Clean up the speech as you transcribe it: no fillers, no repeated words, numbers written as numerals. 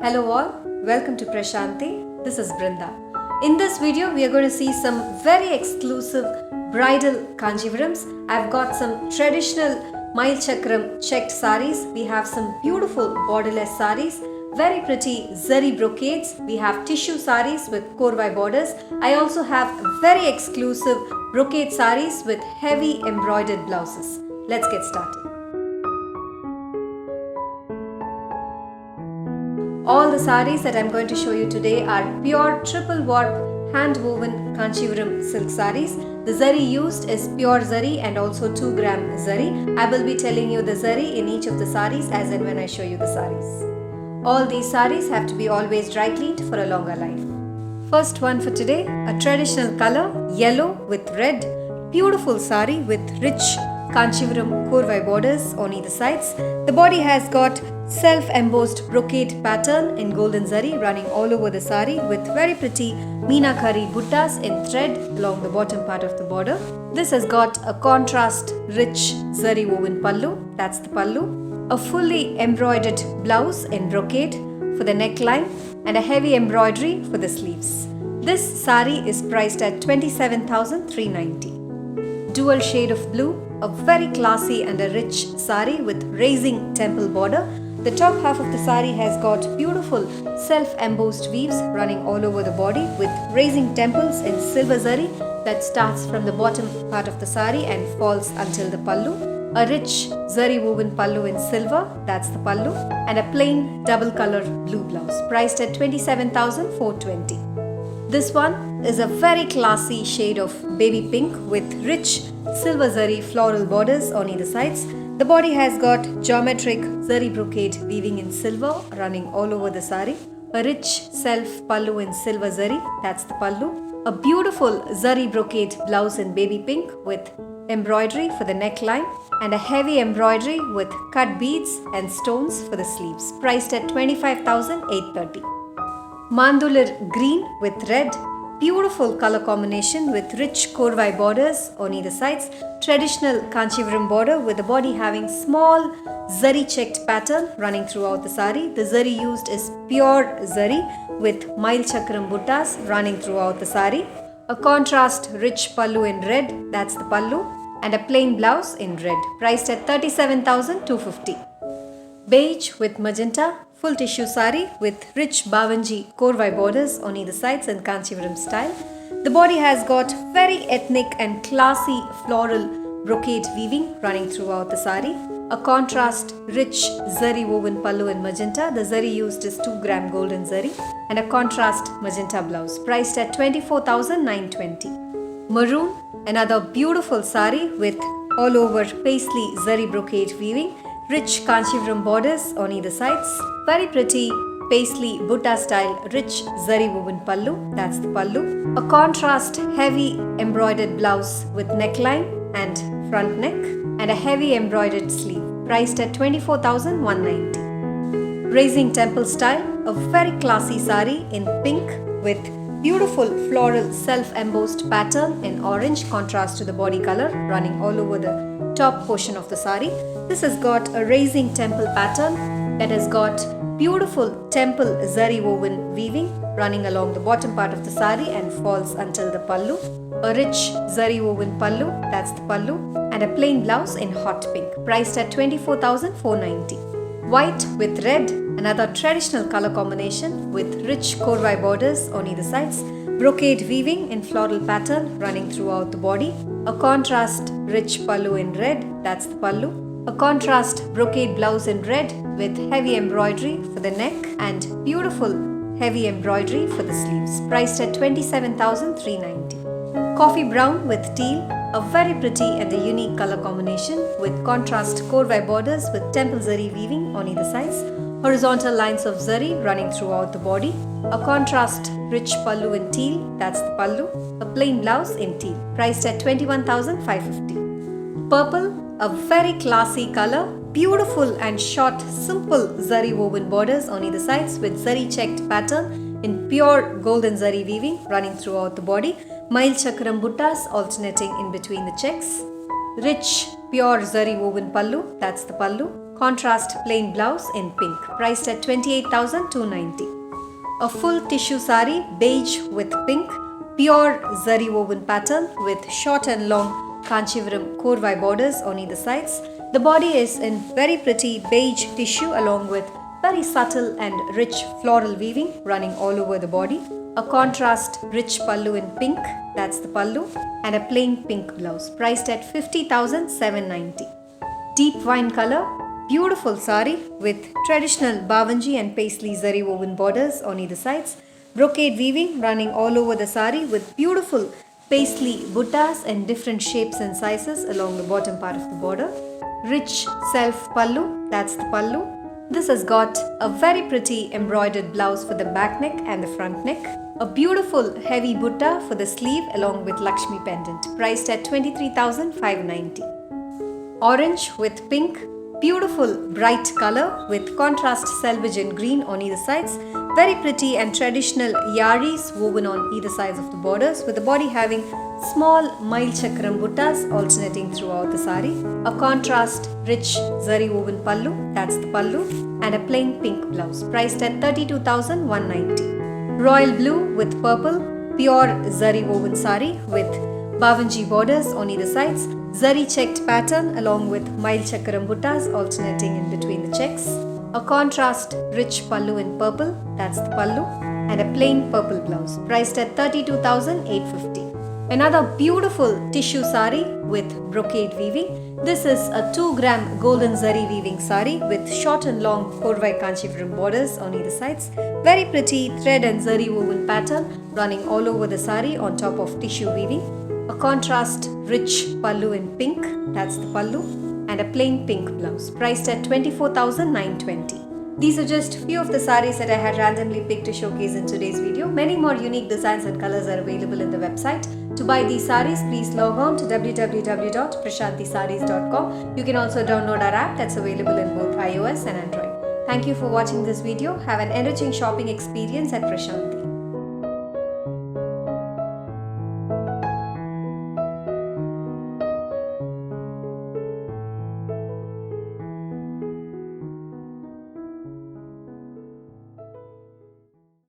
Hello all, welcome to Prashanti. This is Brinda. In this video, we are going to see some very exclusive bridal Kanjivarams. I've got some traditional Mail Chakram checked sarees. We have some beautiful borderless sarees, very pretty zari brocades. We have tissue sarees with korvai borders. I also have very exclusive brocade sarees with heavy embroidered blouses. Let's get started. All the sarees that I'm going to show you today are pure triple warp hand woven Kanchipuram silk sarees. The zari used is pure zari and also 2 gram zari. I will be telling you the zari in each of the sarees as and when I show you the sarees. All these sarees have to be always dry cleaned for a longer life. First one for today, a traditional color, yellow with red, beautiful saree with rich Kanchipuram korvai borders on either sides. The body has got self-embossed brocade pattern in golden zari running all over the saree with very pretty meenakari buttas in thread along the bottom part of the border. This has got a contrast rich zari woven pallu, that's the pallu, a fully embroidered blouse in brocade for the neckline and a heavy embroidery for the sleeves. This saree is priced at 27,390. Dual shade of blue, a very classy and a rich saree with raising temple border. The top half of the saree has got beautiful self-embossed weaves running all over the body with raising temples in silver zari that starts from the bottom part of the saree and falls until the pallu. A rich zari woven pallu in silver, that's the pallu, and a plain double color blue blouse priced at 27,420. This one is a very classy shade of baby pink with rich silver zari floral borders on either sides. The body has got geometric zari brocade weaving in silver running all over the saree. A rich self pallu in silver zari, that's the pallu. A beautiful zari brocade blouse in baby pink with embroidery for the neckline and a heavy embroidery with cut beads and stones for the sleeves, priced at 25,830. Mandular green with red, beautiful color combination with rich korvai borders on either sides, traditional Kanchipuram border with the body having small zari checked pattern running throughout the saree. The zari used is pure zari with Mail Chakram buttas running throughout the saree. A contrast rich pallu in red, that's the pallu, and a plain blouse in red, priced at 37,250. Beige with magenta, full tissue saree with rich Bavanji korvai borders on either sides in Kanchivaram style. The body has got very ethnic and classy floral brocade weaving running throughout the saree. A contrast rich zari woven pallu in magenta. The zari used is 2 gram golden zari and a contrast magenta blouse priced at 24,920. Maroon, another beautiful saree with all over paisley zari brocade weaving. Rich Kanchipuram borders on either sides, very pretty paisley butta style rich zari woven pallu, that's the pallu. A contrast heavy embroidered blouse with neckline and front neck and a heavy embroidered sleeve, priced at 24,190. Raising temple style, a very classy saree in pink with beautiful floral self-embossed pattern in orange contrast to the body color running all over the top portion of the saree. This has got a raising temple pattern that has got beautiful temple zari woven weaving running along the bottom part of the saree and falls until the pallu. A rich zari woven pallu, that's the pallu, and a plain blouse in hot pink, priced at 24,490. White with red, another traditional color combination with rich korvai borders on either sides, brocade weaving in floral pattern running throughout the body, a contrast rich pallu in red, that's the pallu, a contrast brocade blouse in red with heavy embroidery for the neck and beautiful heavy embroidery for the sleeves, priced at 27,390. Coffee brown with teal, a very pretty and a unique color combination with contrast korvai borders with temple zari weaving on either sides, horizontal lines of zari running throughout the body, a contrast rich pallu in teal, that's the pallu, a plain blouse in teal, priced at 21,550. Purple, a very classy color, beautiful and short simple zari woven borders on either sides with zari checked pattern in pure golden zari weaving running throughout the body, Mail Chakram buttas alternating in between the checks. Rich pure zari woven pallu, that's the pallu, contrast plain blouse in pink, priced at 28,290. A full tissue sari, beige with pink, pure zari woven pattern with short and long Kanchipuram korvai borders on either sides. The body is in very pretty beige tissue along with very subtle and rich floral weaving running all over the body. A contrast rich pallu in pink, that's the pallu, and a plain pink blouse, priced at 50,790. Deep wine color, beautiful sari with traditional bavanji and paisley zari woven borders on either sides. Brocade weaving running all over the sari with beautiful paisley buttas in different shapes and sizes along the bottom part of the border. Rich self pallu, that's the pallu. This has got a very pretty embroidered blouse for the back neck and the front neck. A beautiful heavy butta for the sleeve along with Lakshmi pendant, priced at 23,590. Orange with pink, beautiful bright color with contrast selvage and green on either sides. Very pretty and traditional yaris woven on either sides of the borders, with the body having small mile chakram buttas alternating throughout the sari. A contrast rich zari woven pallu, that's the pallu, and a plain pink blouse, priced at 32,190. Royal blue with purple, pure zari woven sari with bavanji borders on either sides. Zari checked pattern along with mile chakram buttas alternating in between the checks. A contrast rich pallu in purple, that's the pallu, and a plain purple blouse, priced at 32,850. Another beautiful tissue sari with brocade weaving. This is a 2-gram golden zari weaving sari with short and long korvai Kanchipuram borders on either sides. Very pretty thread and zari woven pattern running all over the sari on top of tissue weaving. A contrast rich pallu in pink, that's the pallu, and a plain pink blouse, priced at 24,920. These are just few of the saris that I had randomly picked to showcase in today's video. Many more unique designs and colors are available in the website. To buy these saris, please log on to www.prashanthisarees.com. You can also download our app that's available in both iOS and Android. Thank you for watching this video. Have an enriching shopping experience at Prashanti.